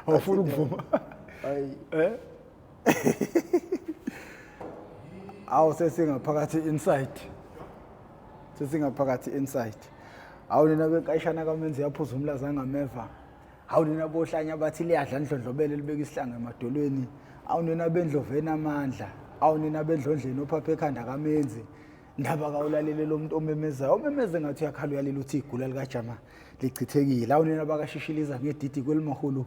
awufuna ukuvuma hayi awu sesingaphakathi inside awu nina benkayishana kamenzi yaphuza umlaza ngameva awu nina bohlanya bathi liyadla ndlondlobele libeka isihlanga emadolweni awu nina bendlovena amandla awu nina bendlondleni ophapha ekhanda kamenzi ndaba kawulalele lo muntu omemezayo omemeze ngathi uyakhala uyalela uthi igula likajama lichithekile awu nina bakashishiliza ngedidi kwelimahulu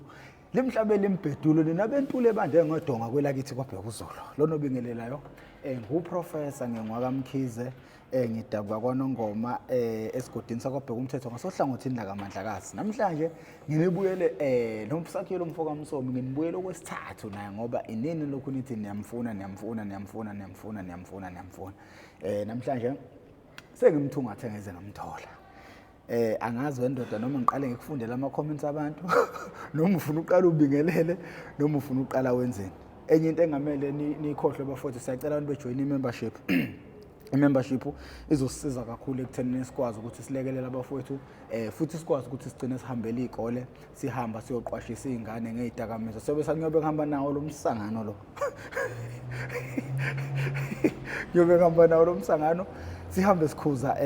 limhlabele imbhedulo nina bentule bande ngodonga kwelakithi kwabheka uzolo lona bingelelayo nguprofessor ngenwakamkhize ngidabwa kwanongoma esigodini sakwabheka umthetho ngasohlangothini lakamandlakazi namhlanje ngibuyele nomsakhelo umfoka Msomi nginibuyele okwesithathu naye ngoba inini lokhu nithi niyamfuna namhlanje sengimthungathe ngeze ngamthola angazi wendoda noma ngiqale ngikufundela ama comments abantu noma ufuna uqala ubingelele noma ufuna uqala wenzeni enye into engamele nikhohlwe bafowethu siyacela abantu bejoin i-membership i-membership izosisiza kakhulu ekutheni sikwazi ukuthi silekelele abafowethu futhi sikwazi ukuthi sigcine sihambele izikole sihamba siyoqwashisa izingane ngezidakamizwa sobe sanyobe ngihamba nawo lo msangano lo nyobe ngihamba nawo lo msangano sihambe sikhuza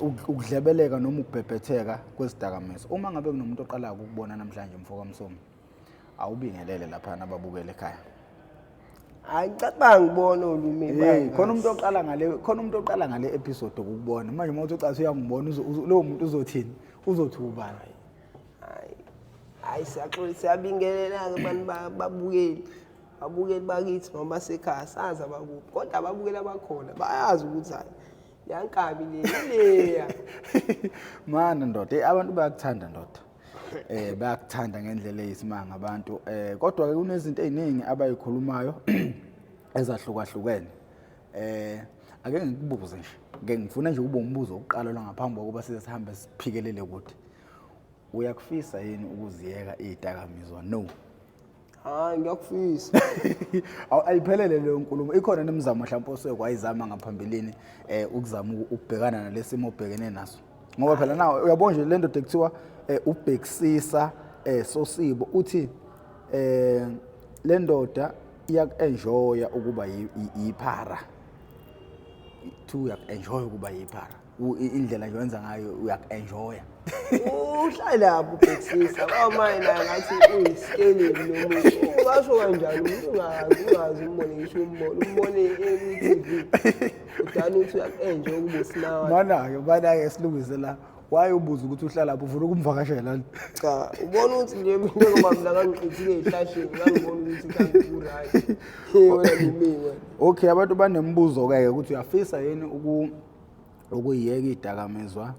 ukudlebeleka noma ukubhebhetheka kwezidakamizwa uma ngabe kunomuntu oqala ukubona namhlanje mfoka Msomi awubingelele lapha nababukele ekhaya hayi ngicabanga ngibona ulumi khona umuntu oqala ngale episode ukubona manje uma uthi ucathi uyangibona lo muntu uzothini uzothi ubani hayi siyabingelela ke abantu babukeli bakithi noma basekhaya sazi abakuphi kodwa ababukeli abakhona bayazi ukuthi hayi yankabi leya mana ndoda abantu bayakuthanda ndoda bayakuthanda ngendlela eyisimanga abantu kodwa ke kunezinto eziningi abayikhulumayo ezahlukahlukene ake ngikubuze nje ngifuna nje ube umbuzo oqala la ngaphambi kokuba sihambe siphikelele kude uyakufisa yini ukuziyeka izidakamizwa no hayi ngiyakufisa ayiphelele leyo nkulumo ikhona nemizamo mhlawumbe osekwayizama ngaphambilini ukuzama ukubhekana nalesimo obhekene naso ngoba phela nawe uyabona nje le ndoda ekuthiwa ubhekisisa sosibo uthi le ndoda iyakenjoya ukuba yiphara tu uyakenjoya ukuba yiphara indlela nje wenza ngayo uyakenjoya uhlala lapho ubhekisisa bamina ngathi uyiskeli nomuntu ungasho kanjani umuntu ungazi umbone ngisho umbone e-TV udana uthi uyakenjoya ukuba sinawa mana-ke silungisela waye ubuza ukuthi uhlala lapho ufuna ukumvakashela cha ubona ukuthi njengoba mina ngangithithile ehlasheni ngangibona ukuthi kanti uright wena lumini okay abantu banembuzo ke ukuthi uyafisa yini ukuyiyeka izidakamizwa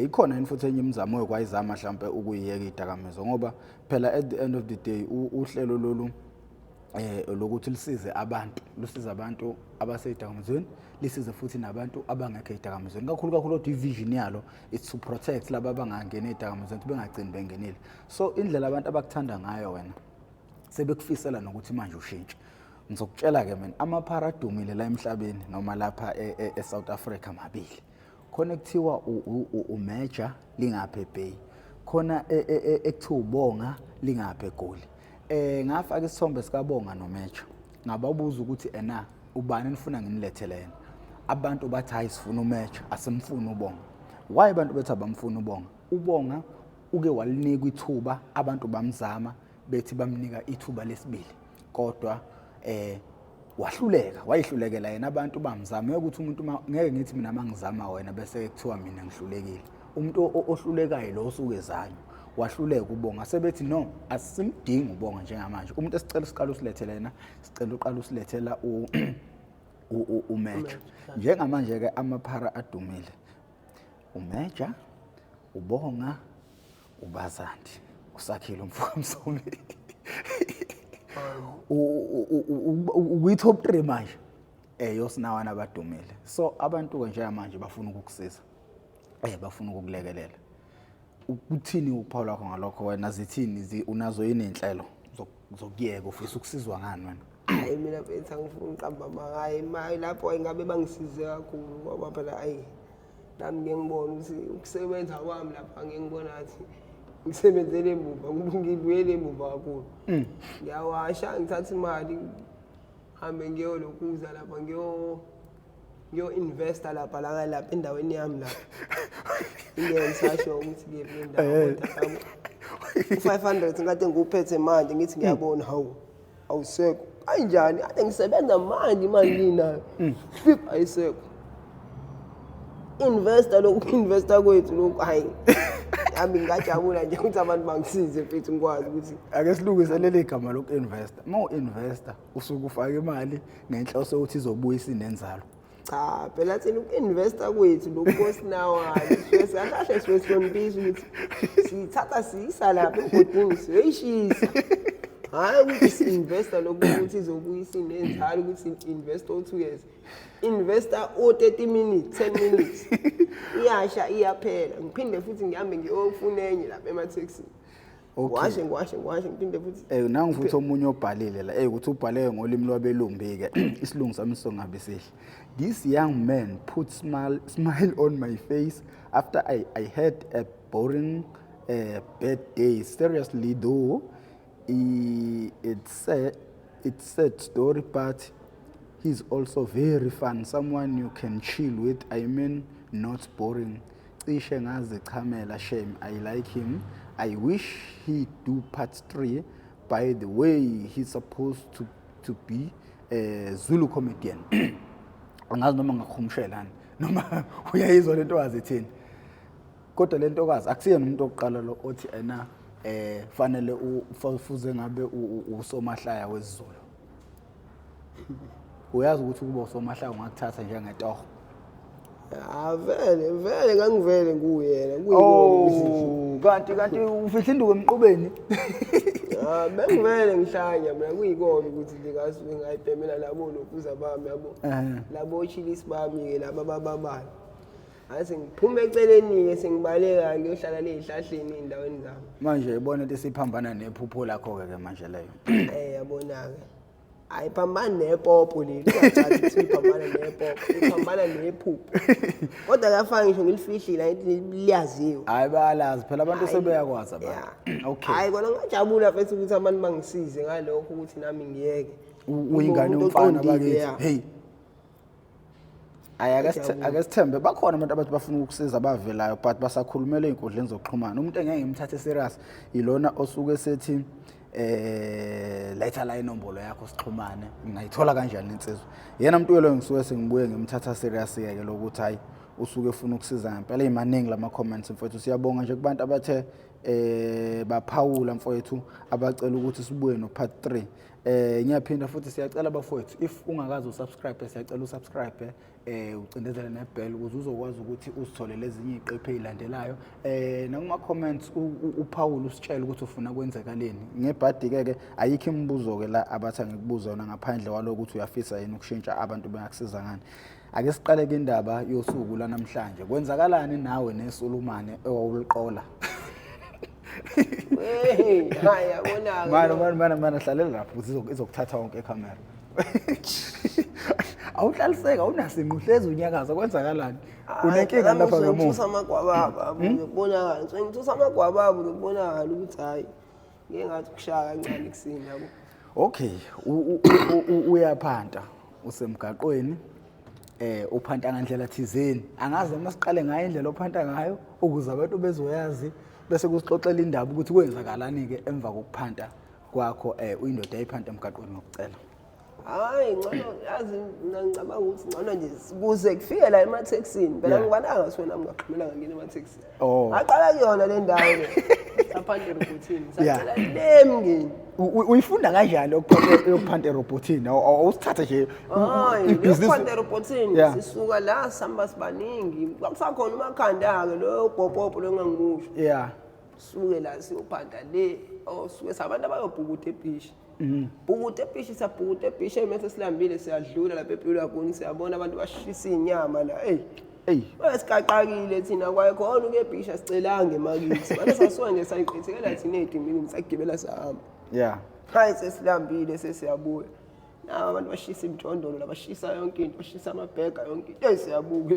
ikhona yini futhi enye imizamo okwayizama mhlawumbe ukuyiyeka izidakamizwa ngoba phela at the end of the day uhlelo lolu lokuthi lusize abantu abasezidakamizweni lisize futhi nabantu abangekho ezidakamizweni kakhulu kodwa ivision yalo is to protect laba abangangena ezidakamizweni bengagcini bengenile so indlela abantu abakuthanda ngayo wena sebekufisela nokuthi manje ushintshe ngizokutshela ke mina amaphara adumile la emhlabeni noma lapha eSouth Africa mabili khona ekuthiwa uMajor lingaphe Bay khona ekuthiwa ubonga lingaphe eGoli ngafaka isithombe sikaBonga noMajor ngababuza ukuthi ubani nifuna nginilethele yena abantu bathi hayi sifuna uMajor asimfuni ubonga why abantu bethi abamfuni ubonga uke walinika ithuba abantu bamzama bethi bamnika ithuba lesibili kodwa wayihlulekela yena abantu bamzama ukuthi umuntu ngeke ngithi mina mangizama wena bese kuthiwa mina ngihlulekile umuntu ohlulekayo lo osukezanyo wahluleka ubonga sebethi no asimdingi ubonga njengamanje umuntu esicela siqala usilethele yena sicela uqala usilethela uMajor njengamanje ke amaphara adumile uMajor ubonga uBazandi usakhile umfoka Msomi top 3 manje yosinawana abadumile so abantu ke njengamanje bafuna ukukusiza bafuna ukukulekelela ukuthini uPaul wakho ngalokho wena zithini unazo yini inhlelo zokuyeka ufisa ukusizwa ngani wena hayi mina mfethu angifuni uqamba makayi lapho ingabe bangisize kakhulu ngoba phela nami ngeke ngibone ukuthi ukusebenza kwami lapha ngeke ngibona ngathi ngisebenzele emuva ngibuyele emuva kakhulu ngiyawasha ngithatha imali hambe ngiyolokhuza lapha ngiyo-investa lapha endaweni yami lapha ingeke ngisasho ukuthi kephi indawo u-500 ngikade ngiwuphethe manje ngithi ngiyabona awusekho kanjani ade ngisebenza manje imali nginayo ayisekho investa kwethu lokhu hayi yami ngajabula nje ukuthi abantu bangisize futhi ngikwazi ukuthi ake silungise leli gama loku-investa uma u-investa usuke ufaka imali ngenhloso yokuthi izobuyisa inenzalo cha phela thina uku-investa kwethu lokhu osinawayo siyahlahle siwesifundisa ukuthi siyithatha siyisa lapha ebhodini siyoyishisa hayi ukuthi si-investa lokhu ukuthi izobuyisa inenzalo ukuthi si-investa o-2 years investa o-30 minutes 10 minutes iyasha iyaphela ngiphinde futhi ngihambe ngiyofuna enye lapha emathekisini washe ngiphinde futhi nangu futhi omunye obhalile la ukuthi ubhaleke ngolimi lwabelumbi-ke isilungu sami songabe sihle. This young man put smile on my face after I had a boring bad day. Seriously though, it's sad story, but he's also very fun, someone you can chill with. I mean, not boring. Cishe ngazichamela, shame. I like him. I wish he do part 3. By the way, he's supposed to be a Zulu comedian. Angazi noma ngakhumshelana noma uyayizwa lento wazithini. Kodwa lento kazi akusiyena umuntu oqala lo othi ena fanele ufuze ngabe usomahlaya wesiZulu. Uyazi ukuthi ukuba usomahlaya ungakuthatha njengetoho. Vele ngangivele nguyena kanti ufihla induku emqubeni. Bengivele ngihlanya mina kuyikona ukuthi ngingasuke ngayibhemela labo lokuza bami yabo labo chillis bami ke laba bababala ase ngiphume eceleni ke sengibaleka ngiyohlala lezihlahleni endaweni zami manje ibona into esiphambana nephupho lakho ke manje leyo yabona ke ayiphambana nepopo leli uyacathi ukuthi iphambana nepopo iphambana nephupho kodwa kafanga ngisho ngilifihlile liyaziwe hayi bayalazi phela abantu sebeyakwazi abantu okay hayi kona ngajabula futhi ukuthi abantu bangisize ngalokho ukuthi nami ngiyeke uyingane umfana bakithi hey ake sithembe bakhona abantu abathi bafuna ukusiza abavelayo but basakhulumela einkundleni zokuxhumana umuntu engeke ngimthathe serious ilona osuke sethi letha la inombolo yakho sixhumane ngayithola kanjani insizwa yena umuntu lo ngisuke sengibuye ngimthatha serious ke lokuthi hayi usuke ufuna ukusiza ngempela imaningi lama comments mfowethu siyabonga nje kubantu abathe baphawula mfowethu abacela ukuthi sibuye no part 3 ngiyaphinda futhi siyacela bafowethu if ungakazi usubscribe siyacela usubscribe ucindezele nebell ukuze uzokwazi ukuthi uzitholele ezinye iziqephu ezilandelayo nakuma comments uPaul usitshela ukuthi ufuna kwenzekaleni ngebhadi ke ayikho imibuzo ke la abatha ngikubuza yona ngaphandle kwaloko ukuthi uyafisa yini ukushintsha abantu bengakusiza ngani ake siqale ke indaba yosuku la namhlanje kwenzakalani nawe neSulumane ewawuliqola hey hayi yabona mana hlalela lapho ukuthi izokuthatha wonke icamera awuhlaliseka unasimo uhlezi unyakaza kwenzakalani unenkinga lapha ngemuva ngithusa amagwababa ubona ngani ngithusa amagwababa ubona ukuthi hayi ngeke ngathi kushaya kancane kusini yabo okay uyaphanta usemgaqweni uphanta ngandlela thizeni angazi noma siqale ngayo indlela ophanta ngayo ukuze abantu bezoyazi bese kusixoxela indaba ukuthi kwenzakalani ke emva kokuphanta kwakho uyindoda eyiphanta emgaqweni ngokucela hayi ngcono yazi ngicabanga ukuthi ngcono nje kuze kufike la emathekisini phela ngibananga sona nami ngaqhumela ngene emathekisini ngaqala kuyona le ndawo le saphanda robotini sacela lemngeni uyifunda kanjani yokuphanda robotini awusithatha nje yokuphanda robotini sisuka la samba sibaningi kwakusakhona umakhanda ke lo bhobhobho lo ngangimusho suke la siyophanda le osuke sabantu abayobhukuda ebishi bhukuda ebishi sabhukuda ebishi emase silambile siyadlula lapha ePhilo yakho siyabona abantu bashisa inyama la wesiqaqakile thina kwayikhona ukebhisha sicelanga emakithi bale sasuka nje sayiqhithekela thina 8 minutes sagibela sahamba hayi sesilambile sesiyabuya nawo abantu bashisa imjondolo labashisa yonke into bashisa amabhega yonke into siyabuka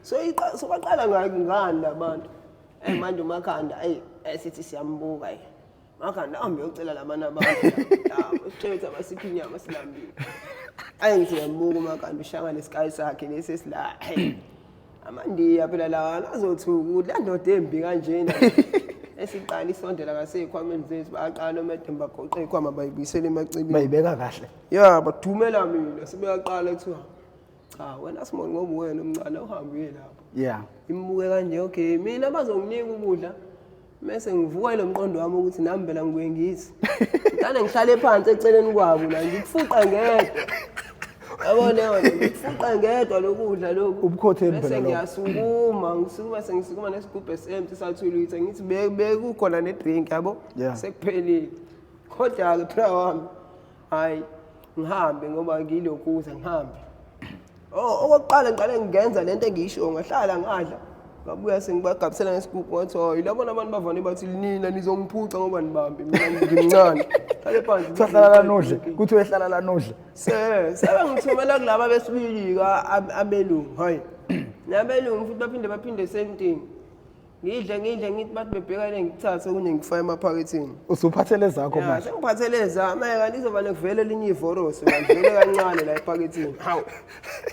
so baqala ngani labantu manje uMakhanda sithi siyambuka Makhanda ahambe uyocela labana abantu utshela ukuthi abasikho inyama silambile ngithi ngiyambuka uMakhanda ushanga nesikayi sakhe lesesila amandiya phela lawana azothuka udla ndoda embi kanjena esiqala isondela ngasekhwameni zethu baqala omedemba goqe ikhwama bayibuyisela emacibini bayibeka kahle badumela mina sebeyaqala kuthiwa cha wena Simon ngoba wena omncane uhambe lapho imbuke kanje okay mina bazonginika ukudla mase ngivuka lomqondo wami ukuthi nami phela ngibuye ngithi ngane ngihlale phansi eceleni kwabo la ngifuqa ngedwa yabona wena ngifuqa ngedwa lokudla lokhu ubukhotheni phela ngiyasukuma sengisukuma nesigubhu esemthi sathula ukuthi ngithi bekukhona nedrink yabo sekuphelile kodwa ke phela wami hayi ngihambe ngoba ngilokhuza ngihambe okokuqala ngiqale ngenza lento engiyisho ngahlala ngadla ngabuya sengibagabisela ngesigubhu ngathi yilabona abantu bavane bathi nina nizongiphuca ngoba nibambe mina ngimncane hlale phansi sahlala la nodle kuthi wehlala la nodle sebengithumela kulaba besibili ka abelungu hayi nabelungu futhi baphinde same thing ngidle ngithi bathi bebhekane ngithathe okunye ngifaya emaphakethini usuphathele zakho manje sengiphathele zami kanti izoba nekuvele linye ivoroso ngivele kancane la ephakethini hawu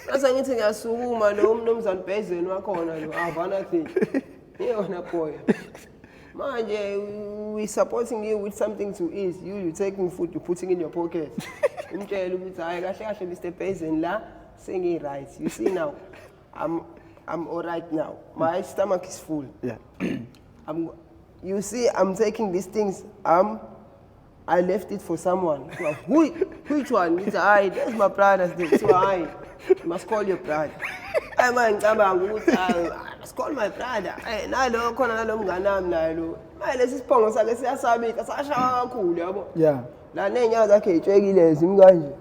bese ngithi ngiyasukuma lo mnumzane Bhezeni wakhona lo avana thini yona boy manje we supporting you with something to eat you taking food you putting in your pocket umtshela ukuthi hayi kahle Mr Bhezeni la sengi right you see now I'm all right now. My stomach is full. You see, I'm taking these things. I left it for someone. Which one? It's that's my brother's thing. So you must call your brother. I must call my brother. I don't call let's just pong sa kasi asabi kasasha kakhulu yabo. La nenyanga zakhe itswekile zimkanje.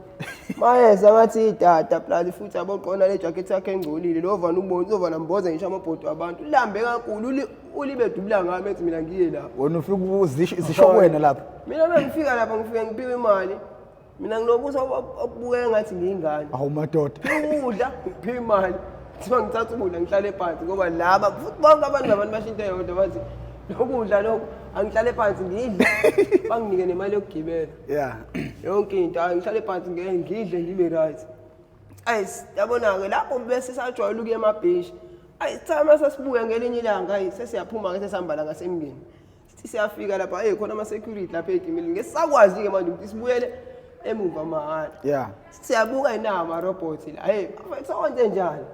Mayeza ngathi tata plali futhi aboqona le jacket yakhe engcolile lo vana ubona uzovana mboza ngisho amabhodo abantu ulambe kakhulu ulibe dubula ngami ethi mina ngiye lapha wena ufika uzisho wena lapha mina bengifika lapha ngifike ngipiwe imali mina nginobuza obubuke ngathi ngingane awu madoda ukudla ngipiwe imali thiba ngithatha ukudla ngihlale phansi ngoba laba futhi bonke abantu bashinta yodwa bathi lokudla lokho angihlale phansi ngidle banginike nemali yokugibela yonke into angihlale phansi ngidle ngibe right yabona ke lapho bese sajwayela ukuya emabhishi sithama sasibuya ngelinye ilanga sesiyaphuma ke sesihamba la ngasemngeni sithi siyafika lapha khona ama security lapha edimini ngesakwazi ke manje ukuthi sibuyele emuva mahala siyabuka inama robot la sonke njani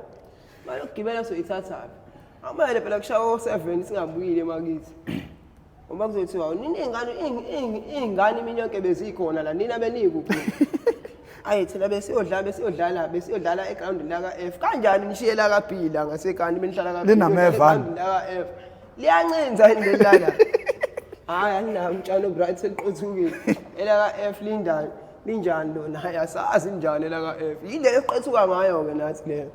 bayokugibela so ithatha amale phela kushawo 7 singabuyile emakithi ngoba kuzothiwa nini ingane iminyonke bezikhona la nina benikuphi thina besiyodlala eground la ka F kanjani nishiye la ka B la ngasekani benihlala ka linamevani la ka F liyancinza indlela anginawo umtshalo bright seliqothukile ela ka F linjani lona ayasazi njani la ka F yile eqethuka ngayo ke nathi le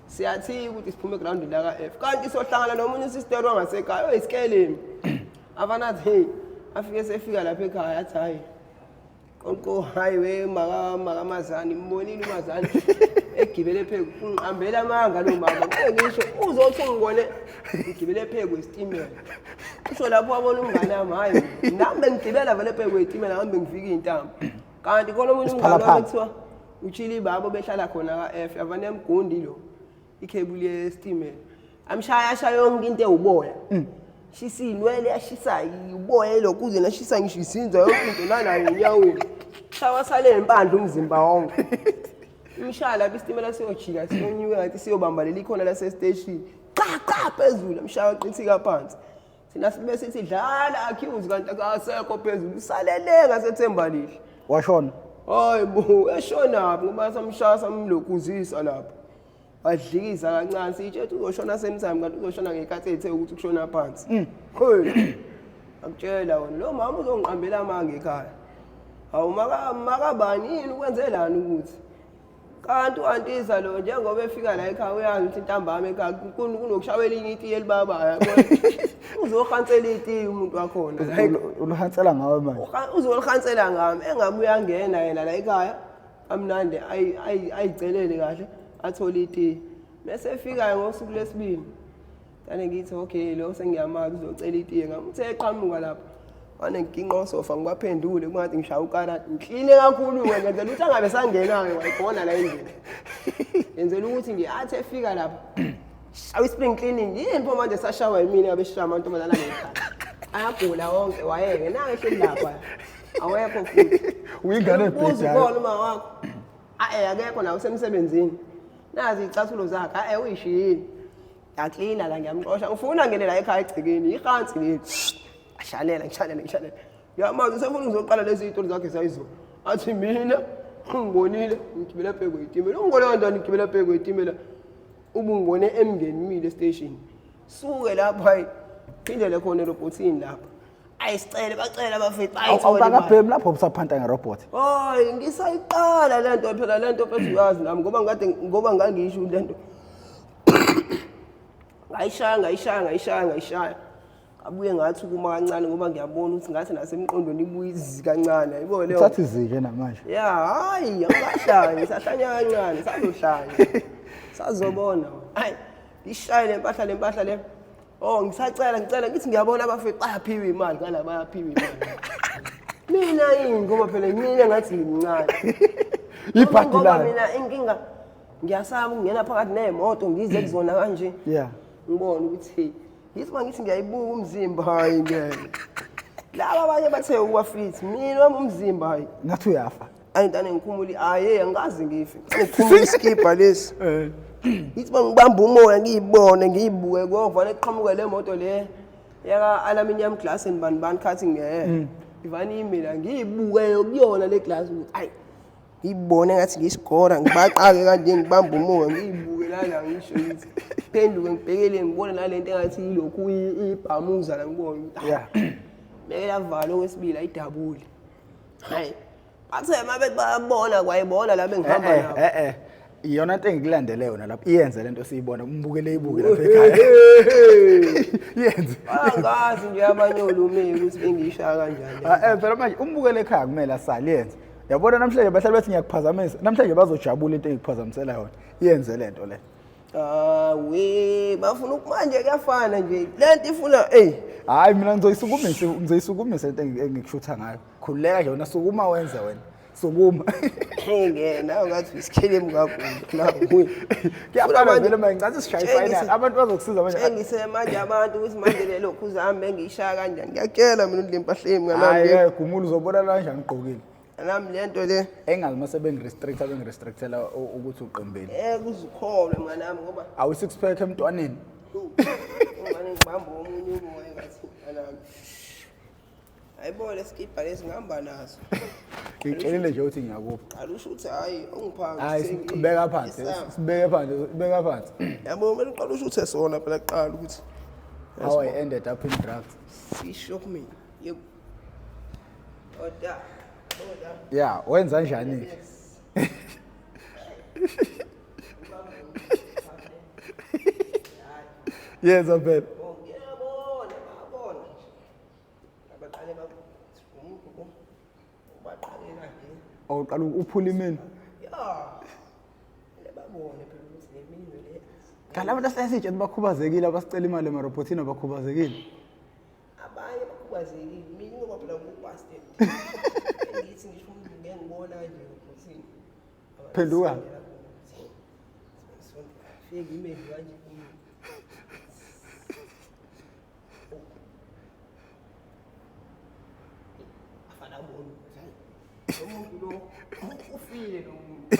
siyathi ukuthi siphume eground la ka F kanti sohlangana nomunye sister wangasekhaya oyisikelemi avanathi afike sefika lapha ekhaya athi hayi konko highway makamazani mbonile umazani egibele pheko ungihambela amanga lo mama ngisho uzothi ngibone ngigibele pheko isitimela kusho lapho wabona umngane wami hayi nami bengigibela vele pheko isitimela ngihambe ngifika intamba kanti khona umuntu umngane wami kuthiwa uchili babo behlala khona ka F yavane emgundi lo ikhebuli yesitimela amshaya yonke into ewuboya shisilwele yashisa uboya lokuze nashisa ngisho isinzwa yonke into nanayo enyaweni shawasale empandla umzimba wonke imshala bistimela siyojika siyonyuka ngathi siyobamba leli khona la station qa phezulu umshaya uqithika phansi sina sibe sithi dlala accuse kanti akasekho phezulu usalele ngasethemba lihle washona hayibo eshona ngoba samshaya samlokuzisa lapho wadlikiza kancane sitshethe uzoshona semthamo kanti uzoshona ngekhathi ethe ukuthi kushona phansi akutshela wona lo mama uzongiqambela amanga ekhaya hawu makabani yini ukwenzelani ukuthi kanti uantiza lo njengoba efika la ekhaya uyazi ukuthi intambama ekhaya kunokushawela inye itiye libaba yabona uzohansela itiye umuntu wakhona ulohansela ngawe manje uzolihansela ngami engabuya ngena yena la ekhaya amnandi ayicelele kahle athola itiye Bese efika ngosuku lesibili. Tane ngithi okay lo sengiyamazi uzocela itiye ngamthe eqhamuka lapha. Wane nginqo sofa ngibaphendule kungathi ngishaya ukarati ngikline kakhulu wena ngenzela ukuthi angabe sangena ke wayibona la endlini. Ngenzela ukuthi ngiyathi efika lapha. Awu spring cleaning yimpo manje sashawa yimini abeshaya amantombazana ngekhaya. Ayagula wonke wayeke nanga ehleli lapha. Awekho futhi. Uyingane ebhedayo. Uzibona uma wakho. Akekho la usemsebenzini. Nazi icathulo zakhe uyishiyini. Yaklina la ngiyamxosha ngifuna ngene la ekhaya egcikeni ihansi leli. Ashalela ngishalela. Yamazi usefuna uzoqala lezi izitori zakhe sayizo. Athi mina ngibonile ngigibela pheko itimela. Ungibona kanjani ngigibela pheko itimela? Ubungibone emngenimile station. Suke lapha hayi. Phindele khona robotini lapha. Ayisicela bacela abafethu ayithola. Awubakabhemi lapho usaphanta ngerobot. Hayi ngisayiqala lento phela lento phela uyazi nami ngoba ngangisho lento. Ngayishaya. Abuye ngathi kuma kancane ngoba ngiyabona ukuthi ngathi nasemqondweni ibuyizi kancane yayibona leyo. Uthathi zike namanje. Ya hayi angahlanya ngisahlanya kancane sazohlanya. Sazobona. Hayi ishayile lempahla le. Oh ngicela ngithi ngiyabona abafethu bayaphiwa imali kana bayaphiwa imali. Mina ngoba phela mina ngathi ngimncane. Ibhadilana. Mina inkinga ngiyasaba ukungena phakathi nemoto ngize kuzona kanje. Yeah. Ngibona ukuthi yithi mangithi ngiyayibuka umzimba hayi ngeke. Laba abanye bathe ukuba fit mina wami umzimba hayi. Ngathi uyafa. Ayintane ngikhumuli angazi ngife. Ngikhumula iskipper lesi. Yithi bangibamba umoya ngiyibone ngiyibuke govane eqhamuka le moto le yaka aluminium glass and bani cutting ivani imila ngiyibuke kuyona le glass ukuthi hayi ngibone ngathi ngisigora ngibaqake kanje ngibamba umoya ngiyibuke lana ngisho ukuthi phenduke ngibhekele ngibone nalento engathi ilokhu ibhamuza la ngibone yeah beke lavalo kwesibili ayidabule hayi bathe mabethi bayabona kwayibona la bengihamba nabo iyona into engikulandele yona lapha iyenze lento siyibona umbukele ibuke lapha ekhaya yenze angazi nje abanyolo umeke ukuthi bengishaya kanjani phela manje umbukele ekhaya kumele asali yenze yabona namhlanje bahlala bathi ngiyakuphazamisa namhlanje bazojabula into engiphazamisela yona iyenze lento le bafuna ukumanje kuyafana nje lento ifuna hayi mina ngizoyisukumisa lento engikushutha ngayo khululeka nje wena sukuma wenze wena sukuma ngena ngathi isikhelemu kakhulu kuyafana vele manje ngathi sishaye final abantu bazokusiza manje engisemanje abantu ukuthi manje lelo khuzami engishaya kanjani ngiyakela mina ulimpahlemi nganami hayi gumula uzobona kanjani ngigqokile nami lento le engalimase bengirestrictela ukuthi uqembeni kuzikholwe manami ngoba awu 6 pack emntwaneni ngani ngibamba omunye umoya ngathi anami ayibona lesikipha lesingihamba naso ngitshelile nje ukuthi ngiyakupha alusho ukuthi hayi ungiphansi hayi sibeka phansi sibeka phansi yabo mina uqala usho ukuthi sona phela kuqala ukuthi how I ended up in drugs shock me yebo oda yeah wenza kanjani yenza phela awuqala uphula imini lebabone phela ukuthi leminwe le kanti abantu asayisitshe bakhubazekile abasicela imali emarobotini abakhubazekile abanye bakhubazekile mina ngoba phela ngubasted ngithi ngisho ngeke ngibona nje robotini phenduka fike imeli kanje afana bona umuntu lo ufile lo muntu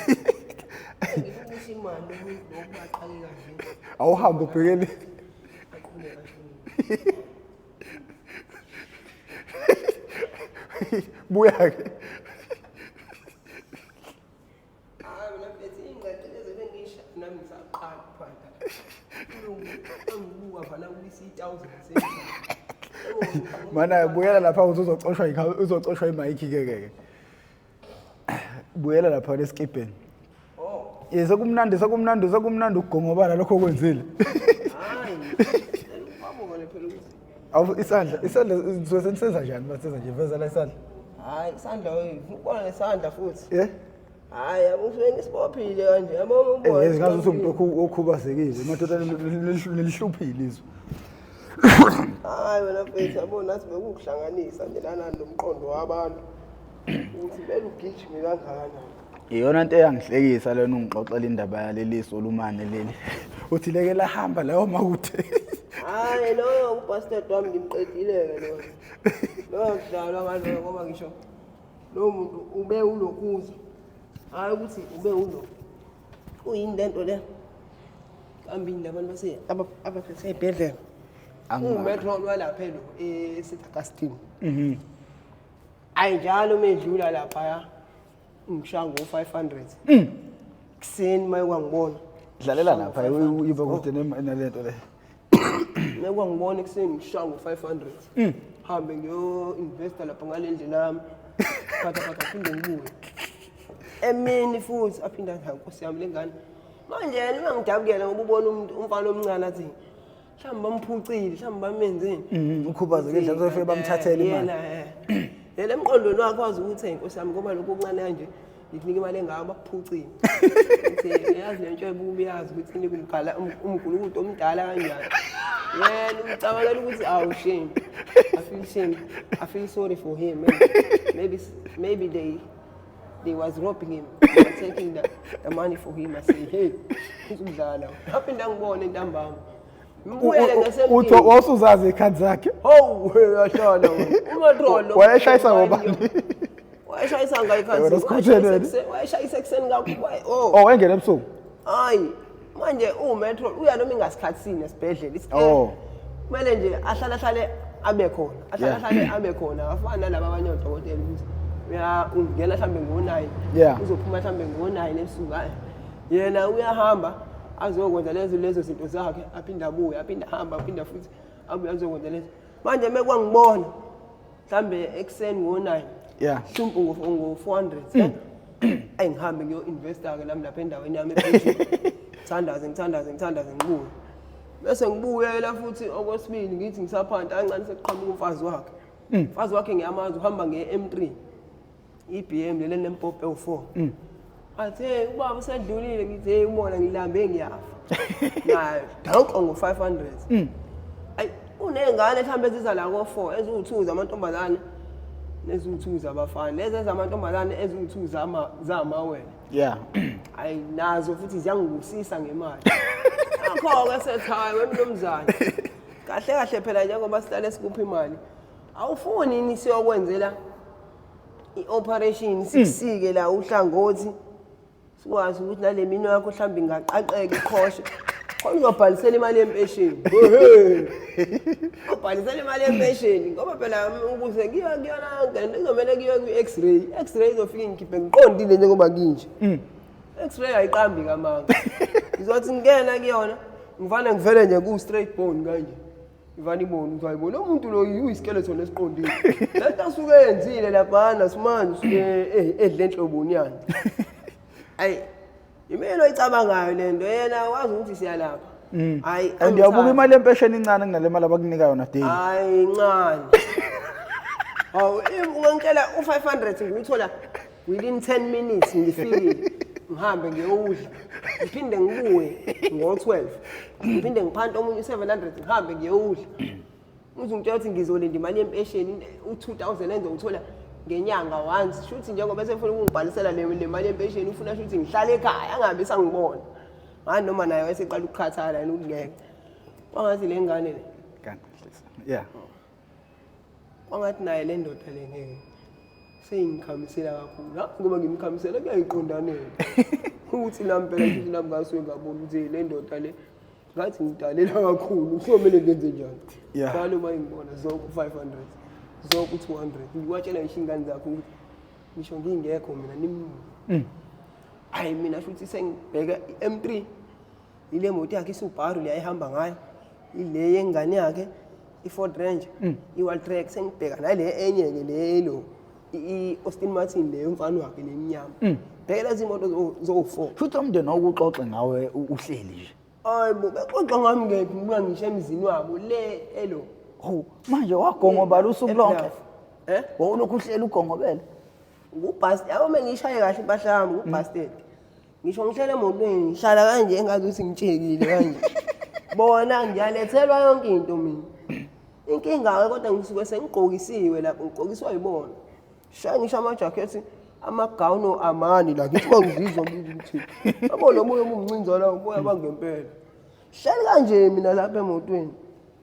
ngifuna imali umuntu lo baqale kanje awuhambe ubhekele aqhubeka buya ke mina phethe ingqondo lezi bengisha nami ngisaqala phanda ungibuka fana ukuthi 1000 mana buyela lapha uzocoshwa imayiki ke buyela lapha lesikipeni sekumnandi ukugongobala lokho okwenzile hayi babona phela ukuthi awu isandla senza njani basenza nje veza la isandla hayi isandla ubona lesandla futhi Hayi usuke ngisibophile kanje yabona uboya. Ngathi usumuntu okhubazekile madoda nelihluphile izwe. Hayi wena mfethu yabona nathi bekuhlanganisa nje lana nomqondo wabantu. Uthi vele ugijime kangakanani. Iyona into eyangihlekisa lena ungixoxela indaba yaleli solumane leli. Uthi leke lahamba layo makuthe. Hayi lo ubastard wami ngimqedile ke lo. Lo kudlalwa ngalo ngoba ngisho lo muntu ube ulokuza. Hayi ukuthi ube ulo. Uyini lento le? Kambini labantu base abaphethe ebhedlela. Metro walapha lo eSt Augustine. Ayinjalo medlula lapha ya. Ngishango 500. Kuseni mayikwangibona. Dlalela lapha yiba kude nalento le. Mayikwangibona kuseni ngishango 500. Hambe ngiyo investor lapha ngalendlela yami. Phatha phinde ngibuye. Emini futhi aphinda nkosi yami lengane. Manje yena ngidabukela ngoba ubona umuntu umfana omncane athi mhlawumbe bamphucile mhlawumbe bamenzeni. Ukhubazekile uzofike bamthathele imali. Yena emqondweni wakhe wazi ukuthi inkosi yami ngoba lokho okuncane kanje nginika imali engaka bakuphucile. Uthi yazi lento ebubi yazi ukuthi nike umgulukudu omdala kanjani. Yena ucabangela ukuthi awu shame. I feel sorry for him. Maybe they was robbing him. They were taking the money for him. I say, hey, uzudlala. Ngaphinda ngibone intambama. Ngibuyele ngasemini. Uthi wasuzazi ikhadi zakhe. Oh, uyashona wena. Umatrolo. Wayeshayisa ngobani? Wayeshayisa ngayikhadi. Wayeshayisa ekseni kakhulu. Oh, wengena ebusuku. Hayi. Manje umetro uya noma ingasikhatsini esibhedlela. Kumele nje ahlale abe khona. Ahlale abe khona. Afana nalabo abanye odokotela ukuthi ungena mhlambe ngo9 uzophuma mhlambe ngo9 ebusuku yena uyahamba azokwenza lezo zinto zakhe aphinda abuye aphinda hamba aphinda futhi abuye azokwenza lezo manje mekwangibona mhlambe ekseni ngo9 mhlawumbe ngo400 engihambe ngiyo investor ke nami lapha endaweni yami ngithandaze ngibuye bese ngibuyela futhi okwesibili ngithi ngisaphanda kancane sekuqhamuka umfazi wakhe umfazi wakhe ngiyamazi uhamba ngeM3 iBM lele nempope u4 athe ubaba usedlulile ngithi ubona ngilambe ngiyafa nayo donke ngo500 ay unengane mhlambe eziza la ko4 eziwu2 amantombazane neziwu2 zabafana lezi ezamantombazane eziwu2 zamawele ay nazo futhi ziyangibusisa ngemali akho ke sethayi wemntomzane kahle phela njengoba sihlale sikupha imali awufuni ini siyokwenzela i-operation sikusike la uhlangothi sikwazi ukuthi nale mino yakho mhlambi ingaqaqeke ikhoshe khona uzobhalisela imali yempesheni ubhalisela imali yempesheni ngoba phela ukuze kuyona ngene izomela kuyiwe kwi-x-ray i-x-ray izofika ngikhiphe ngiqondile njengoba kinje x-ray ayiqambi kamanga ngizothi ngena kuyona ngivane ngivele nje ku-straight bone kanje ivani ibona ukuthi hayibona umuntu lo uyiskeleton esiqondile lento asuke yenzile laphana simanje usuke edle enhlobonyana ay imelo icabangayo lento yena wazi ukuthi siyalapha hayi andiyabuka imali yempesheni incane kunale mali abakunika yona daily hayi incane awu ungangitshela u500 ngiyithola within 10 minutes ngifikile ngihambe ngiyowudla ngiphinde ngibuye ngo12 ngiphinde ngiphanta omunye 700 ngihambe ngiyowudla uzungitshela ukuthi ngizolinda imali yempesheni u2000 engizothola ngenyanga once shuthi njengoba bese ufuna ukungibhalisela le mali yempesheni ufuna shuthi ngihlale ekhaya angabe sangibona ngani noma naye wayeseqala ukukhathala yena ukungeke wangathi le ngane le wangathi naye le ndoda le ngeke sengikhamisela kakhulu ngoba ngimkhamisela kuyayiqondanela ukuthi lampela futhi nabangasuke ngabona ukuthi le ndoda le ngathi ngidalela kakhulu kusomele ngenze njani njalo mayingibona zonke 500 zonke 200 ngiwatshela ishingane zakho ukuthi ngisho ngingekho mina hayi mina futhi sengibheka iM3 ile moto yakhe iSubaru leyihamba ngayo ile yengane yakhe iFord Ranger iWalltrack sengibheka nale enye ke lelo iAustin Martin leyo mfana wakhe lemnyama bheka lezi moto zo4 futhi umndeni okuxoxe ngawe uhleli nje hayi bo bexoxa ngami ngephi ngibuka ngisho emzini wabo le elo manje wagongobala usuku lonke wawulokhu uhlela ugongobele ngubhast yabo mengishaye kahle impahla yami ngubhasted ngisho ngihlele emotweni ngihlala kanje engathi uthi ngitshekile kanje bona ngiyalethelwa yonke into mina inkinga kodwa ngisuke sengigqokisiwe lapho ngigqokiswa yibona shaya ngisho ama-jacket amagawuno amani la ngithi ngizizwa ngithi yabo lo moya omncinzana umoya bangempela hleli kanje mina lapha emotweni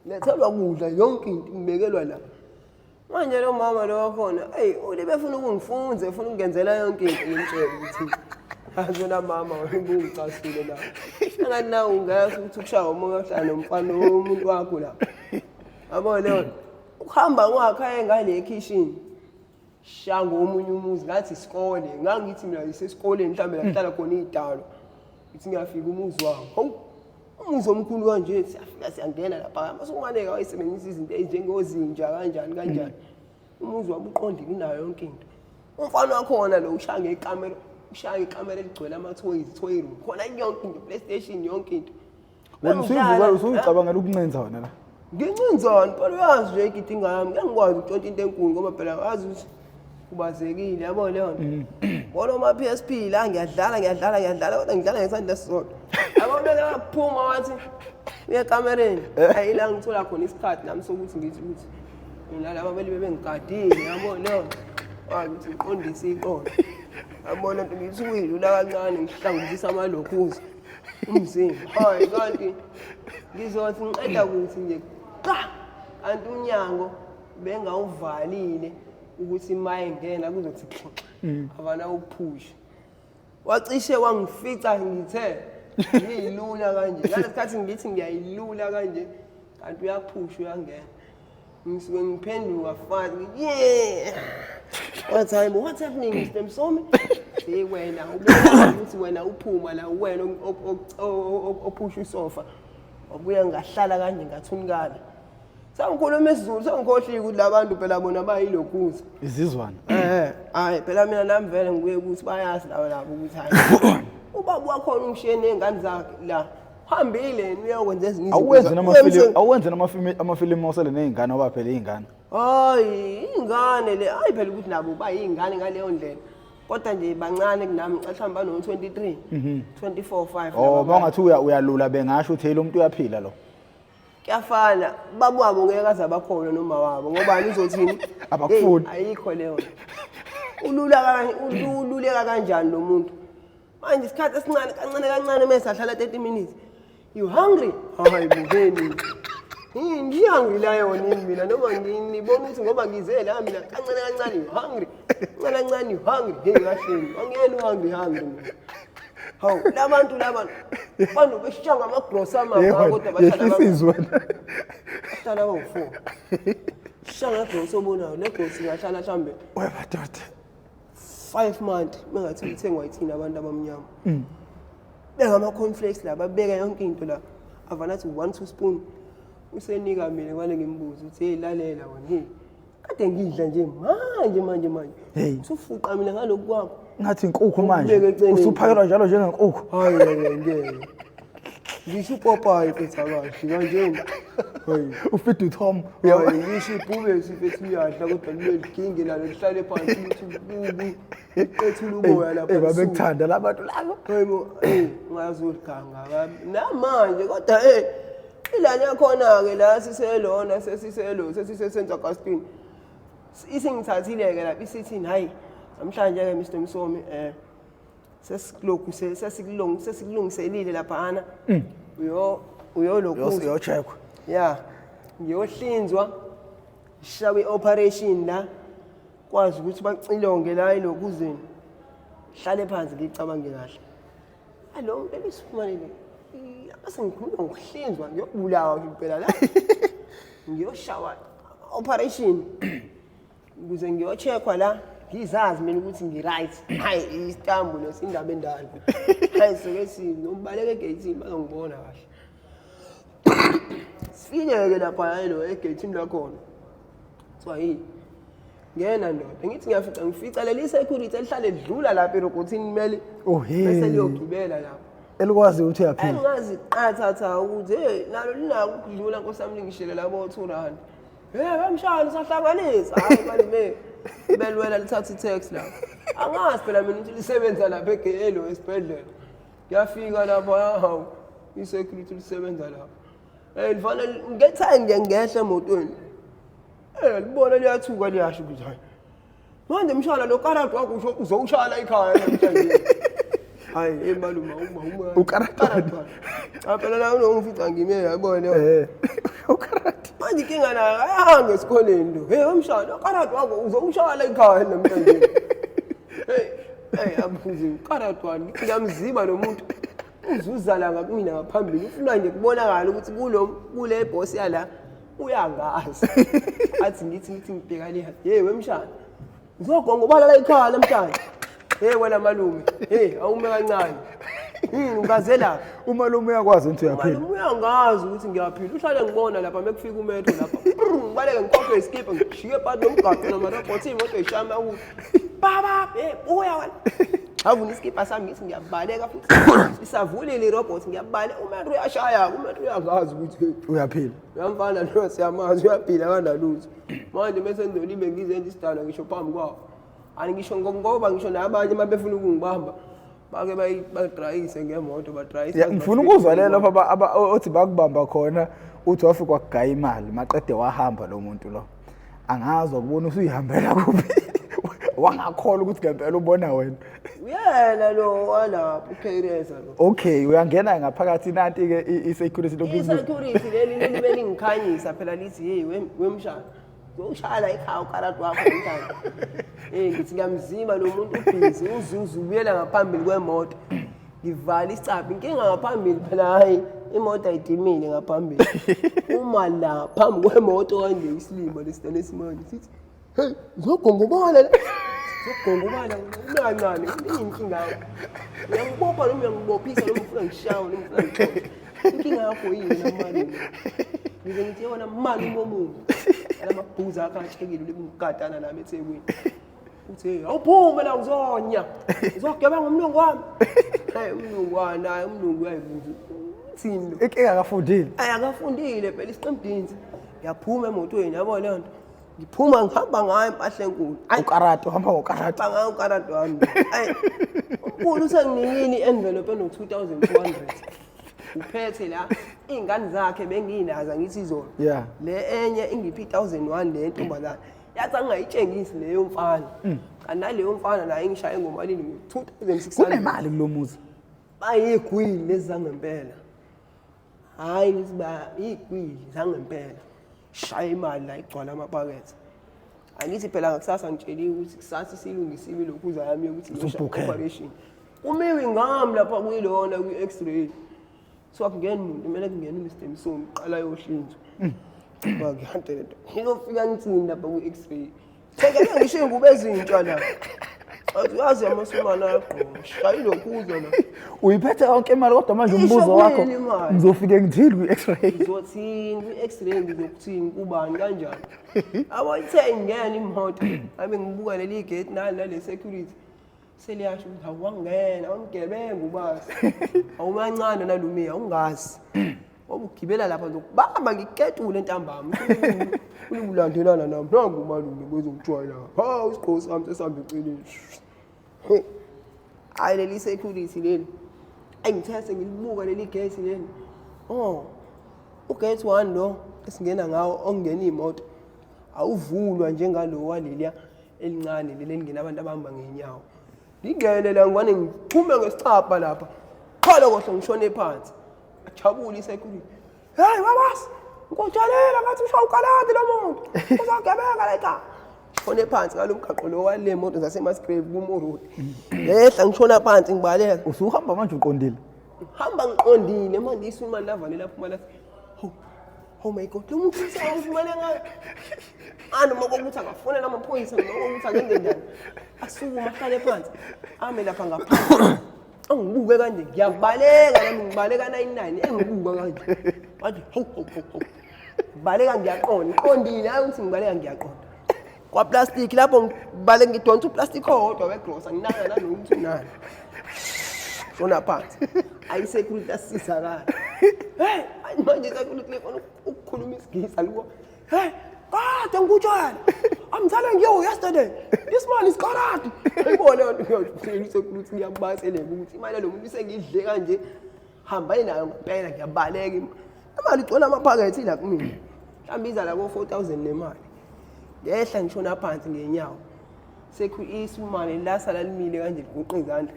lethelwa kudla yonke into ngibekelwa la manje lo mama lo wakhona ulibefuna ukungifunza efuna ukungenzela yonke into ngimtshela ukuthi azona mama ngicasile la engathi nawe ungayazi ukuthi ukushaya umoya ohlala nomfana womuntu wakho la yabo leyo ukuhamba ngakhaye ngale kitchen shango omunye umuzi ngathi isikole ngangithi mina isesikoleni mhlambe la kuhlala khona idalo ngithi ngiyafika umuzi wami hawu umuzi omkhulu kanje siyafika siyangena lapha masukumaneka wayisebenzisa izinto ezinjengozinja kanjani umuzi wami uqondile unayo yonke into umfana wakhona lo ushaya ikamera eligcwele toy room khona yonke into PlayStation yonke into wena usuyicabangela ukuncenza wena la ngincinzana phela uyazi nje igidinga yami ngiyangikwazi ukutshontsha into enkulu ngoba phela ngazi ukuthi Okhubazekile yabo leyo bona ama PSP la ngiyadlala kodwa ngidlala ngesandla sisodwa yabona la phuma wathi uyekamereni ayila ngithola khona isikhathi nami sokuthi ngithi ukuthi mina laba beli bebengigadile yabo leyo ukuthi ngiqondise iqondo yabona into ngithi uyidlula kancane ngihlanguzisa amalokhuza umzimba hayi kanti ngizothi ngiqeda ukuthi nje kanti umnyango bengawuvalile ukuthi maye ngena kuzothi abana ukuphusha wacishe wangifica ngithe ngiyilula kanje ngalesikhathi ngithi ngiyayilula kanje kanti uyaphusha uyangena ngisuke ngiphenduka futhi what's happening Mr. Msomi wena ubona ukuthi wena uphuma la wena ophusha isofa wabuya ngahlala kanje ngathunikala sangikhuluma isiZulu sangikhohlika ukuthi labantu phela bona bayilokhuza izizwana hayi phela mina nami vele ngibuye ukuthi bayazi labo ukuthi hayi ubaba wakhona ungishiye nezingane zakhe la uhambile uyakwenza ezinye izinto awenze amafilimu osele nezingane oba phela izingane hayi ingane le hayi phela ukuthi nabo bayingane ngaleyo ndlela kodwa nje bancane kunami mhlawumbe no 23 24 5 mangathi uyalula bengasho ukuthi lo muntu uyaphila lo kuyafana baba wabo ngeke aze abakhona noma wabo ngoba uzothini abakufuni ayikho leyo ululeka kanjani lo muntu manje isikhathi esincane kancane mase ahlala 30 minutes you hungry hayi bukeni ngiyangri la yona mina noma ngibona ukuthi ngoba ngize la mina kancane you hungry kancane you hungry hey kahleni angiyeni hungry hawu labantu bano beshanga amagrosa amanga kodwa bahlala bawu4 shanga grosa obonayo le grosa ngahlala mhlambe webadoda 5 months mengathi uthengwa yithina abantu abamnyama bengama cornflakes la babeka yonke into la avanathi 1-2 spoon usenika mina kwale ngimbuza uthi hey lalela wena kade ngidla nje manje usufuqa mina ngalokhu kwakho ngathi inkukhu manje usuphakelwa njalo njengenkukhu hayi ngeke ngisho uPopayi phetha kahle kanje hayi ufit uTom ngisho ibhube sifethi uyadla kodwa lilelinkingi nalo lihlale phansi ukuthi ethula uboya lapha babekuthanda labantu labo hayibo ngazi uliganga namanje kodwa ilana yakhona ke la siselona sesisenza Augustine isingithathile ke lapha isithi hayi namhlanje ke Mr. Msomi sesikulungiselile lapha ana uyolokhu uyocheckwa ngiyohlinzwa shawe operation la kwazi ukuthi bacilonge la ilokuzeni hlale phansi ngicabange kahle alo lebisifumanile asengikhuluma ngokuhlinzwa ngiyobulawa impela la ngiyoshawa operation ukuze ngiyocheckwa la ngizazi mina ukuthi ngi-right hayi istambu lesindaba endala hayi soke sinobaleke egate bazongibona kahle sifike lapha lo egate lakhona so yini ngena ndoda ngithi ngifica leli security elihlale lidlula lapha erobotini mele bese liyogibela lapha elikwazi ukuthi uyaphila engazi qathatha ukuthi nalo linako ukudlula nkosami ngishele labo 200 bamshaya lisahlanganisa hayi balime belwela lithatha itext la Angazi phela mina ukuthi lisebenza lapha eGelo esibhedlela. Ngiyafika lapha hawu i-security lisebenza lapha. Lifanele ngethe ngiyangehla emotweni. Libona liyathuka liyasho ukuthi hayi. Manje mshana lo karatu wakho usho uzowushala ekhaya namhlanje. Hayi malume uma ukaratu. Cha phela la unongifica ngime yabona. Ukaratu. Manje inkinga nayo ayihange esikoleni lo. Hey mshana ukaratu wakho uzowushala ekhaya namhlanje. Hey abuzi ukaratu wani ngiyamziba lo muntu. Uzuzala ngakumina ngaphambili ufuna nje kubonakala ukuthi kule boss yala uyangazi. Athi ngithi ngibheka le hey wemshana. Ngizogonga ubala la ekhaya namhlanje. Hey wena malume. Hey awume kancane. Ungazela Umalume uyakwazi ukuthi uyaphila. Malume uyangazi ukuthi ngiyaphila. Uhlale ngibona lapha mekufika umetho lapha. Ngibaleke ngikhokhe iskipper ngishiye phansi nomgaqo namarobhothi imoto ishama ukuthi baba uya wena. Avuna iskipper sami ngithi ngiyabaleka futhi. Isavulile irobot ngiyabale umetho uyashaya umetho uyangazi ukuthi uyaphila. Uyamfana lo siyamazi uyaphila kanalutho. Manje bese ngizolibe ngizenza isidala ngisho phambi kwawo. Ani ngisho ngoba ngisho nabanye mabefuna ukungibamba bake bayidrayise ngemoto badrayise. Ngifuna ukuzwalela lapha othi bakubamba khona uthi wafika wakugaya imali maqede wahamba lo muntu lo. Angazi ukubona usuyihambela kuphi. Wangakholwa ukuthi ngempela ubona wena. Uyena lo wala uKereza lo. Okay, uyangena ngaphakathi nanti ke i-security lokuthi. I-security leli beningikhanyisa phela lithi hey wemshana. Uzoshala ekhaya ukaratu wakho mntana. Ngithi ngiyamzima lo muntu ubhizi uzuzu ubuyela ngaphambili kwemoto. Ngivala isicapha inkinga ngaphambili phela hayi imoto ayidimile ngaphambili. Uma la phambi kwemoto kanje isilimo lesitana esimanje sithi hey uzogongobala la. Uzogongobala unancane inkinga. Ngiyangibopha noma ngibophisa noma ufuna ngishawe noma ufuna ngixoxe. Inkinga yakho yini namali? Ngizokuthi yona mali momuntu. Alamabhuza akachekile lebungadana nami eThekwini. Uthi awuphume la uzonya. Uzogebanga umlungu wami. Hey umlungu wana umlungu uyayibuza. Thini lo? Eke akafundile. Akafundile phela isiqimdinzi. Ngiyaphuma emotweni yabo le nto. Ngiphuma ngihamba ngayo impahla enkulu. Ukaratu uhamba ngokaratu. Hamba ngayo ukaratu wami. Hayi. Unkulu usenginikini envelope eno 2200. Uphethe la ingane zakhe benginaza ngithi izolo. Yeah. Le enye ingiphi 1001 le ntombazana. Yathi angayitshengisi leyo mfana. Kanaleyo mfana la engishaye ngomalini 2600. Kunemali kulomuzi. Bayigwili lezi zangempela. Hayi ngithi ba igwili zangempela. Shaya imali la igcwala amapakethe. Angithi phela ngakusasa ngitsheliwe ukuthi kusasa silungisile lokhu zami ukuthi operation. Umewe ngami lapha kuyilona kwi-X-ray. So akungena umuntu kumele kungena uMr Msomi qala yohlinzwa. Bakuyante lento. Ngizofika ngithini lapha ku-X-ray. Thekele ngisho ingubo ezintsha la. Aziyazi amasumana yaqhoma. Shayi lokuzwa la. Uyiphethe yonke imali kodwa manje umbuzo wakho ngizofike ngithini kwi-X-ray. Ngizothini kwi-X-ray ngizokuthini kubani kanjani? Awayithe ngene imoto. Abe ngibuka leli gate nale security. Seliyasho ukuthi awangena awungebengu ubasi. Awumancane nalumiya ungazi. Wabugibela lapha ngizokubamba ngiketule entambama. Ulibulandelana nami nangu malume kwezomtshwala. Hawu isigqoko sami sesihamba eceleni. Hayi leli security leli. Engithethe ngilibuka leli gate leli. Oh. Ugate 1 lo esingena ngawo ongena imoto. Awuvulwa njengalo waleliya elincane leli engena abantu abahamba ngenyawo. Ngingene la ngwane ngiphume ngesichapha lapha. Qala kohle ngishone phansi. Ajabula isecurity. Hey babas, ngikutshalela ngathi ushawa ukalade lo muntu. Uzogebeka la ekhaya. Ngishone phansi ngalomgaqo lo wale moto zaseMasgrave kuMorodi. Ehla ngishona phansi ngibaleka. Usuhamba manje uqondile. Hamba ngiqondile manje isuma lavale lapha mala. Oh my God, lo muntu usawufumana ngayo. Noma ukuthi akafuna namaphoyisa noma ukuthi akenze njani. Asuke mahlale phansi. Ame lapha ngaphansi. Angibuke kanje ngiyabaleka nami ngibaleka 99 engibuka kanje. Wathi ho. Baleka ngiyaqonda, iqondile hayi ukuthi ngibaleka ngiyaqonda. Kwa plastic lapho ngibaleka ngidonsa uplastic kodwa wegrosa nginaka nalokuthi nani. Shona phansi. Ayisecurity asisakala. Hey, manje security lefona ukukhuluma isigisa libo. Hey, kade ngikutshela. I'm telling you yesterday, this man is corrupt. Ngibona ukuthi ngiyabasele ukuthi imali lo muntu isengidle kanje. Hamba inayo ngempela ngiyabaleka. Imali igcona amaphakethe la kumina. Mhlawumbe iza la ko-4,000 nemali. Ngehla ngishona phansi ngenyawo. Sekhu isumane la sala limile kanje ligoqe izandla.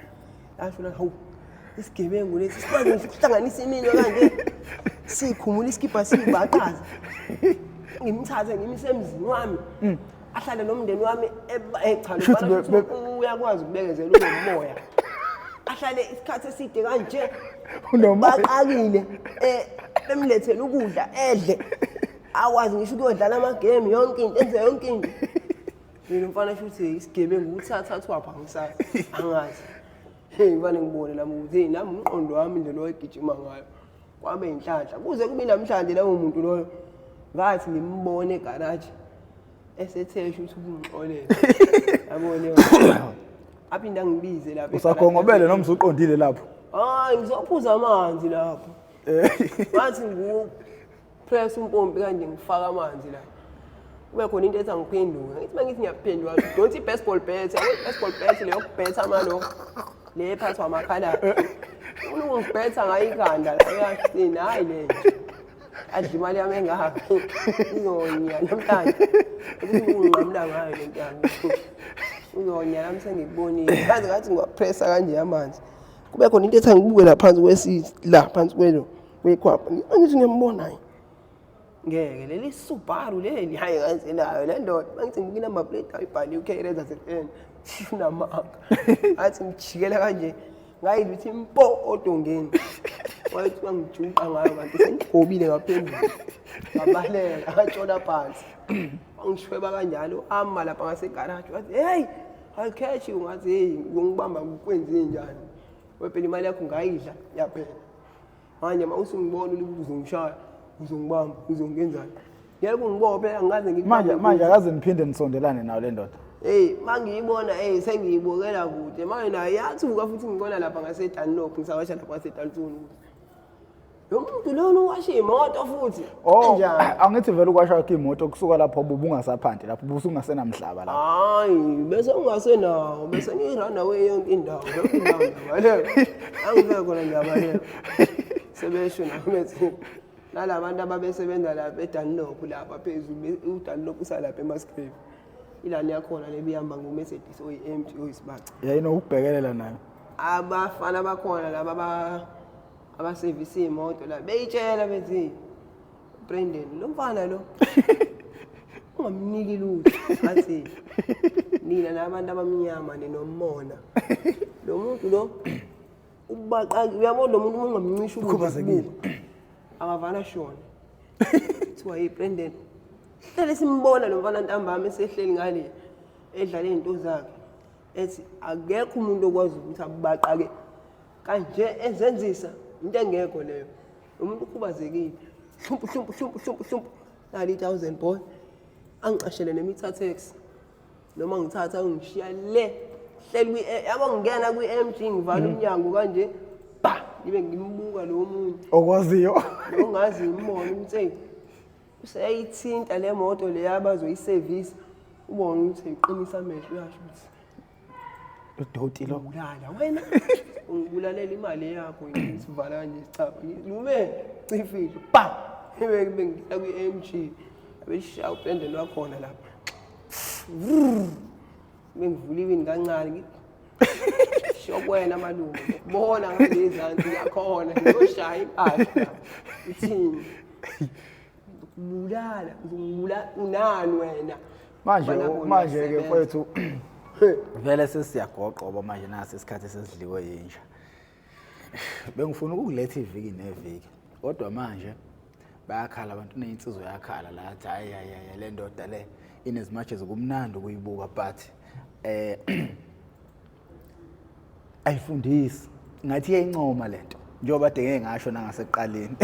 Lasho la hawu. Isigebengu lesi sibange ukuhlanganisa iminwe kanje. Sikhumula iskipa sibaqaza. Ngimthathe ngimise emzini wami. Ahlale nomndeni wami echalo uyakwazi ukubekezela umoya. Ahlale isikhathi eside kanje. Baqakile bemlethele ukudla edle. Awazi ngisho ukuyodlala ama game yonke into enze yonke into. Mina mfana futhi isigebengu uthathathwa pha ngisasa angazi. Ngibane ngibone nami ukuthi nami umqondo wami indlela oyigijima ngayo kwabe inhlanhla kuze kube namhlanje lawo muntu loyo ngathi ngimbone egarage esethesha ukuthi ubungixolele yabona aphinda ngibize lapha usakhongobele noma usuqondile lapho hayi ngizophuza amanzi lapho ngathi press umpompi kanje ngifaka amanzi la kube khona into ethi angiphenduka ngithi mangithi ngiyaphendula don't baseball bet baseball bet leyo kubetha amalo le phathwa amakhala ungibetha ngayikhanda la yasini hayi le adla imali yami engaka izonya namhlanje ukuthi unginqamla ngayo lento yami uzonya nami sengikubonile kaze ngathi ngiwapressa kanje amanzi kube khona into ethi angibuke la phansi kwesithi la phansi kwelo kwekhwapha ngithi ngiyambona hayi ngeke leli Subaru leli hayi kanzelayo le ndoda mangithi ngikina number plate ayibhali uKreza ZN sinamanga athi ngijikela kanje ngayithi mpo odongeni wathi wangijuka ngayo kanti sengigobile ngaphezulu ngabaleka ngatshona phansi angishweba kanjalo ama lapha ngasegarage wathi hey I'll catch you ngathi hey ngibamba ukwenze njani wephela imali yakho ngayidla yaphela manje mawusungibona ukuthi uzongishaya uzongibamba uzongenzani yebo ngibophe angaze ngikubambe manje akaze niphinde nisondelane nayo le ndoda hey mangiyibona hey sengiyibokela kude manje naye yathuka futhi ngibona lapha ngaseDanlop ngisawasha lapha ngaseDalton lo muntu lona washe imoto futhi kanjani angithi vele ukwasha imoto kusuka lapho ubungasaphandi lapho ubusungasenamhlaba lapho hayi bese ungasenawo bese ngirun away yonke indawo yonke indawo ngiyabale angiveke khona ngiyabale sebesho namethi nalabantu ababesebenza lapha eDanlop lapha phezulu uDanlop usalapha eMasgrave ilani yakhona lebihamba ngoMercedes oyi-empty oyisibaca yayino ukubhekelela nayo abafana bakhona laba abaservice imoto la beyitshela bethi Brendan lo mfana lo ungamniki lutho athi nina nabantu abamnyama nenomona lo muntu lo ubaqaki uyabona lo muntu ungamncisha Okhubazekile akavala shona kuthiwa hey Brendan hlele simbona lo mfana ntambama esehleli ngale edlala izinto zakhe ethi akekho umuntu okwazi ukuthi abaqake kanje ezenzisa into engekho leyo umuntu ukhubazekile hlumpu nali 1000 boy angiqashele nemithathex noma ngithatha ungishiya le hleli yabo ngingena kwi-MG ngivala umnyango kanje ba nibe ngimbuka lo muntu okwaziyo lo ngazi umbona ukuthi usayithinta le moto le yabazoyiservice ubona ukuthi iqinisa amehlo uyasho ukuthi udoti lo ulala wena ungibulalela imali yakho ngisivala kanje isicapha lume cifile ba bengita kwi-MG abeshaya uPendel wakhona lapha bengivula ibini kancane ngithi shokwena malume ukubona ngalezansi yakhona ngiyoshaya impahla ithini ukubulala ngibula unani wena manje ke mfowethu vele sesiyagoqoba manje nasi isikhathi sesidliwe yinja bengifuna ukuletha iviki neviki kodwa manje bayakhala abantu neyinsizwe yakhala la athi hayi le ndoda le inezimatches zokumnandi ukuyibuka but ayifundisi ngathi iyayincoma lento njengoba deke ngasho nangaseqaleni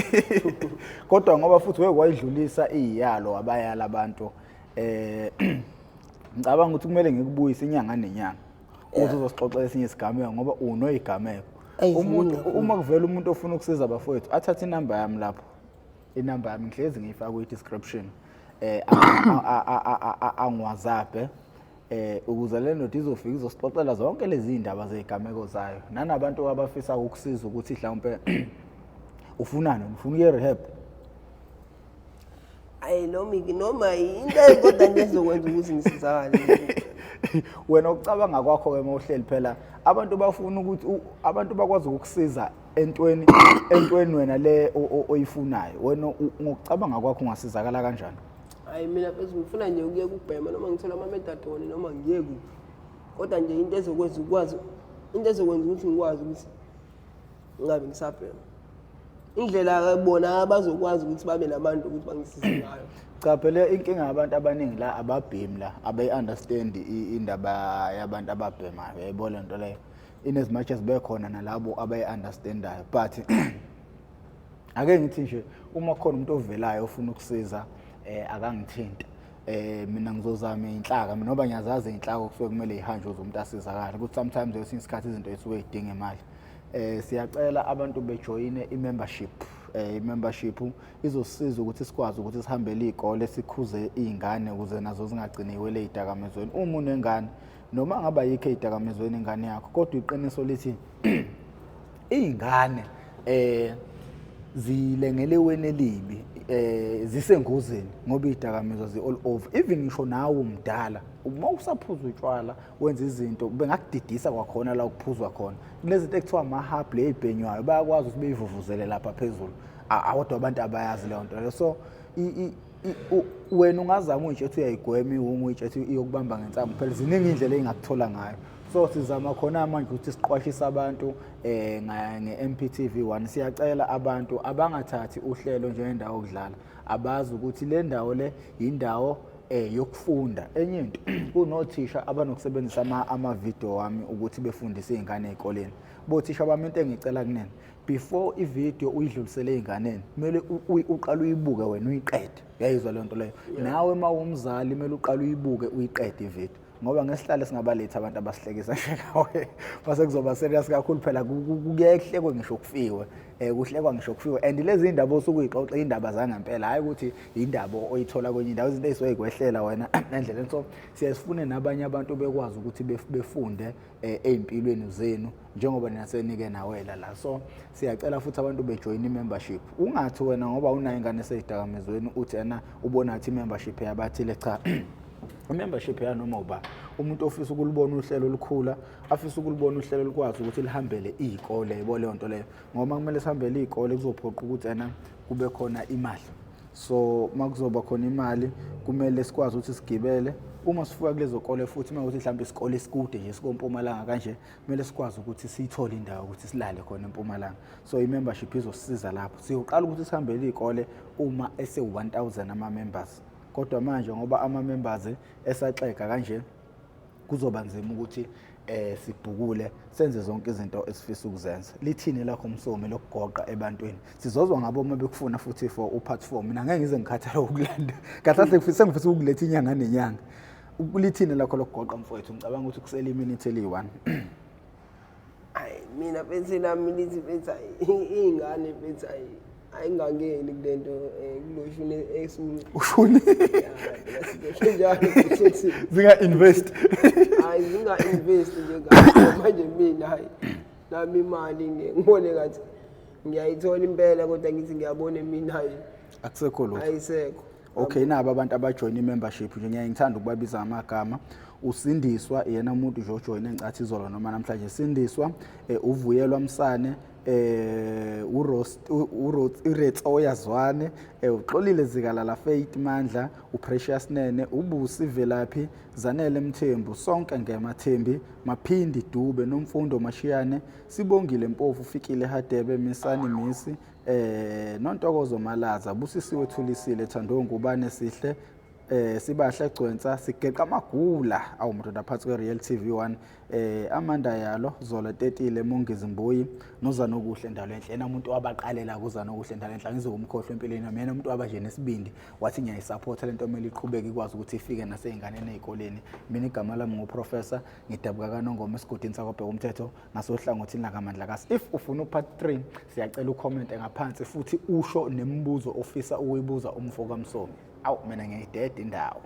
kodwa ngoba futhi wayidlulisa iyalo abayala abantu ngicabanga ukuthi kumele ngikubuyise inyanga nenyanga ukuthi uzosixoxela esinye isigameko ngoba unoyigameko umuntu uma kuvela umuntu ofuna ukusiza abafowethu athathe inamba yami lapho inamba yami ngihlezi ngiyifaka kwi description angwazaphe ukuze le ndoda izofika izosixoxela zonke lezi indaba zezigameko zayo nanabantu abafisa ukusiza ukuthi mhlawumbe ufunani ufuna uye-rehab. Hayi noma into kodwa ngizokwenza ukuthi ngisizakale. Wena ukucabanga kwakho-ke uma uhleli phela abantu bafuna ukuthi abantu bakwazi ukukusiza entweni wena le oyifunayo. Wena ngokucabanga kwakho ungasizakala kanjani? Hayi mina phezulu ngifuna nje ukuye kubhema noma ngithola ama-methadone noma ngiye kuphi. Kodwa nje into ezokwenza ukuthi ngikwazi ukuthi ngingabe ngisabhema. Indlela bona abazokwazi ukuthi babe nabantu ukuthi bangisize ngayo. Cha phela inkinga yabantu abaningi la ababhemi la abayi-understand indaba yabantu ababhemayo. Yayibona le nto leyo. In as much as bekhona nalabo abayi-understandayo but ake ngithi nje uma khona umuntu ovelayo ofuna ukusiza akangithinta. Mina ngizozama inhlaka noma ngiyazazi inhlaka kusuke kumele ihanjwe ukuze umuntu asizakale ukuthi sometimes esinye isikhathi izinto ezisuke zidinga imali. Siyacela abantu bejoyine i-membership. I-membership izosiza ukuthi sikwazi ukuthi sihambele izikole sikhuze izingane ukuze nazo zingagciniwe ezidakamizweni. Uma unengane noma ngaba yikho ezidakamizweni ingane yakho kodwa iqiniso lithi izingane zilengeleweni elibi zisengozini ngoba izidakamizwa zi-all over. Even ngisho nawe umdala uma usaphuza utshwala wenza izinto bengakudidisa kwakhona la ukuphuzwa khona. Kulezi zinto ekuthiwa ama-hub ezibhenywayo bayakwazi ukuthi beyivuvuzele lapha phezulu. Awodwa abantu abayazi leyo nto leyo. So wena ungazama uyitshethe uyayigwema ihungu uyitshethe iyokubamba ngensango phela ziningi indlela engakuthola ngayo. So sizama khona manje ukuthi siqwashise abantu nge-Mp TV1. Siyacela abantu abangathathi uhlelo njengendawo yokudlala abazi ukuthi le ndawo le indawo yokufunda. Enye into kunothisha abanokusebenzisa ama-video wami ukuthi befundise izingane ezikoleni. Bothisha bami into engicela kunene before i-video uyidlulisele ezinganeni kumele uqale uyibuke wena uyiqede. Uyayizwa le nto leyo? Nawe uma umzali kumele uqale uyibuke uyiqede i-video ngoba ngesihlalo singabalethi abantu abasihlekisa njekawe base kuzoba serious kakhulu phela kuyehlekwe ngisho kufiwe. Kuhlekwa ngisho kufiwe and lezi indaba osukuyixoxa indaba zangempela hayi ukuthi indaba oyithola kwenye indawo izinto ezisuke zikwehlela wena endleleni. So siyasifune nabanye abantu bekwazi ukuthi befunde ezimpilweni zenu njengoba ninasenike nawela la. So siyacela futhi abantu bejoin i-membership. Ungathi wena ngoba unayo ingane esezidakamizweni uthi yena ubona ngathi i-membership yabathile. Cha, i-membership yanoma uba umuntu ofisa ukulibona uhlelo olukhula afisa ukulibona uhlelo likwazi ukuthi lihambele izikole. Yebo leyo nto leyo ngoba kumele sihambele izikole kuzophoqa ukuthi yena kube khona imali. So makuzoba khona imali kumele sikwazi ukuthi sigibele uma sifika kulezo kole futhi mawukuthi mhlawumbe isikole esikude nje sikoMpumalanga kanje kumele sikwazi ukuthi siyithole indawo ukuthi silale khona eMpumalanga. So i-membership izosisiza lapho. Siyoqala ukuthi sihambele izikole uma ese-1000 ama-members. Kodwa manje ngoba ama-members esaxeka kanje kuzoba nzima ukuthi sibhukule senze zonke izinto esifisa ukuzenza. Lithini lakho umsomi lokugoqa ebantwini sizozwa ngabo uma bekufuna futhi for upart 4. Mina ngeke ngize ngikhathala ukulanda kahle sengifisa ukuletha inyanga nenyanga. Lithini lakho lokugoqa mfowethu ngicabanga ukuthi kusele iminute eli1. Hayi mina bese nami lithi betha ingane betha ayingangeni kulento kuloshune esulu ushune njalo futhi zinga invest hayi zinga invest nje manje mina hayi nami imali ngibone ngathi ngiyayithola impela kodwa ngithi ngiyabona mina hayi akusekho lo ayisekho. Okay, nabo abantu abajoin i-membership nje ngiyangithanda ukubabiza amagama. Usindiswa yena umuntu nje ojoin encathi izolo noma namhlanje. Sindiswa uvuyelwa Msane uRetso Yazwane uXolile Zikalala Faith Mandla uPrecious Nene uBusi Velaphi Zanele Mthembu sonke ngemathembi Maphindi Dube Nomfundo Mashiyane Sibongile Mpofu Fikile Hadebe Misani Misi Nontokozo Malaza Busisiwe Thulisile Thando Ngubane Sihle Sibahle Gcwensa Sigeqa Magula awumuntu aphatsi kwe-Real TV1 Amanda Yalo Zola Tetile Mongizi Mbuyi nozana okuhle ndalo enhle yena umuntu wabaqalela kuzana okuhle ndalo enhle ngizokumkhohlwa empilweni nami yena umuntu wabaje nesibindi wathi ngiyayisupport lento omele iqhubeke ikwazi ukuthi ifike naseyinganeni ezikoleni. Mina igama lami nguprofessor ngidabuka kaNongoma esigodini sakobheka umthetho ngasohlangothini lakaMandla kasi. If ufuna upart 3 siyacela ucomment ngaphansi futhi usho nemibuzo ofisa ukuyibuza umfo kaMsomi. awu mina ngiyayideda indawo.